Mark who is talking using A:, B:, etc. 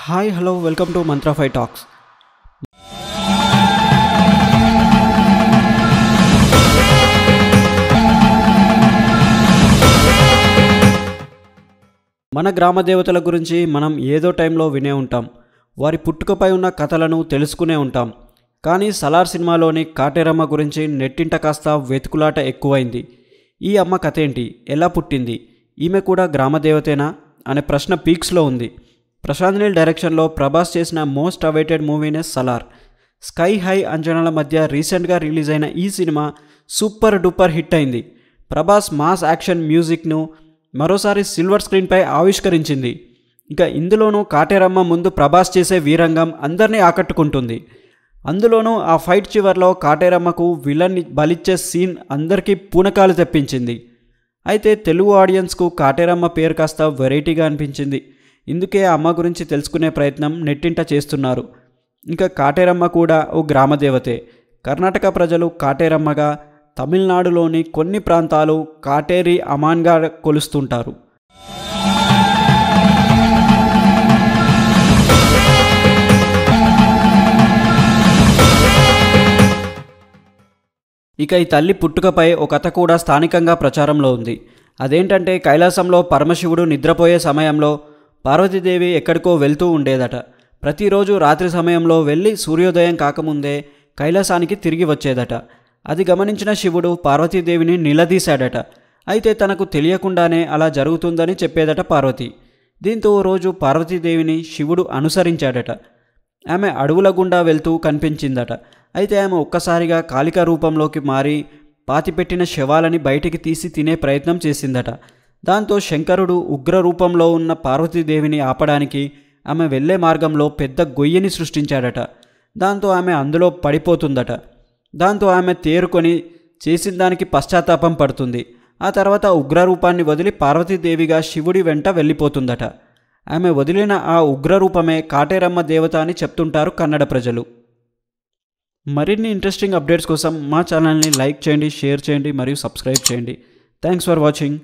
A: Hi hello welcome to Mantra phi talks. మన గ్రామ దేవతల గురించి మనం ఏదో టైంలో వినే ఉంటాం. వారి పుట్టుకపై ఉన్న కథలను తెలుసుకునే ఉంటాం. కానీ సలార్ సినిమాలోని కాటేరమ్మ గురించి నెట్టింట కాస్త వెతుకులాట ఎక్కువైంది. ఈ అమ్మ కథేంటి, ఎలా పుట్టింది, ఈమె కూడా గ్రామ దేవతేనా అనే ప్రశ్న పీక్స్లో ఉంది. ప్రశాంత్ నీల్ డైరెక్షన్లో ప్రభాస్ చేసిన మోస్ట్ అవైటెడ్ మూవీనే సలార్. స్కై హై అంచనాల మధ్య రీసెంట్గా రిలీజ్ అయిన ఈ సినిమా సూపర్ డూపర్ హిట్ అయింది. ప్రభాస్ మాస్ యాక్షన్ మ్యూజిక్ను మరోసారి సిల్వర్ స్క్రీన్పై ఆవిష్కరించింది. ఇక ఇందులోనూ కాటేరమ్మ ముందు ప్రభాస్ చేసే వీరంగం అందరినీ ఆకట్టుకుంటుంది. అందులోనూ ఆ ఫైట్ చివర్లో కాటేరమ్మకు విలన్ని బలిచ్చే సీన్ అందరికీ పూనకాలు తెప్పించింది. అయితే తెలుగు ఆడియన్స్కు కాటేరమ్మ పేరు కాస్త వెరైటీగా అనిపించింది. ఇందుకే అమ్మ గురించి తెలుసుకునే ప్రయత్నం నెట్టింట చేస్తున్నారు. ఇంకా కాటేరమ్మ కూడా ఓ గ్రామదేవతే. కర్ణాటక ప్రజలు కాటేరమ్మగా, తమిళనాడులోని కొన్ని ప్రాంతాలు కాటేరి అమాన్గా కొలుస్తుంటారు. ఇక ఈ తల్లి పుట్టుకపై ఒక కథ కూడా స్థానికంగా ప్రచారంలో ఉంది. అదేంటంటే కైలాసంలో పరమశివుడు నిద్రపోయే సమయంలో పార్వతీదేవి ఎక్కడికో వెళ్తూ ఉండేదట. ప్రతిరోజు రాత్రి సమయంలో వెళ్ళి సూర్యోదయం కాకముందే కైలాసానికి తిరిగి వచ్చేదట. అది గమనించిన శివుడు పార్వతీదేవిని నిలదీశాడట. అయితే తనకు తెలియకుండానే అలా జరుగుతుందని చెప్పేదట పార్వతి. దీంతో ఓ రోజు పార్వతీదేవిని శివుడు అనుసరించాడట. ఆమె అడవుల గుండా వెళ్తూ కనిపించిందట. అయితే ఆమె ఒక్కసారిగా కాళిక రూపంలోకి మారి పాతిపెట్టిన శవాలని బయటికి తీసి తినే ప్రయత్నం చేసిందట. దాంతో శంకరుడు ఉగ్ర రూపంలో ఉన్న పార్వతీదేవిని ఆపడానికి ఆమె వెళ్లే మార్గంలో పెద్ద గొయ్యిని సృష్టించాడట. దాంతో ఆమె అందులో పడిపోతుందట. దాంతో ఆమె తేరుకొని చేసిన దానికి పశ్చాత్తాపం పడుతుంది. ఆ తర్వాత ఉగ్రరూపాన్ని వదిలి పార్వతీదేవిగా శివుడి వెంట వెళ్ళిపోతుందట. ఆమె వదిలిన ఆ ఉగ్రరూపమే కాటేరమ్మ దేవత అని చెప్తుంటారు కన్నడ ప్రజలు. మరిన్ని ఇంట్రెస్టింగ్ అప్డేట్స్ కోసం మా ఛానల్ని లైక్ చేయండి, షేర్ చేయండి మరియు సబ్స్క్రైబ్ చేయండి. Thanks for watching.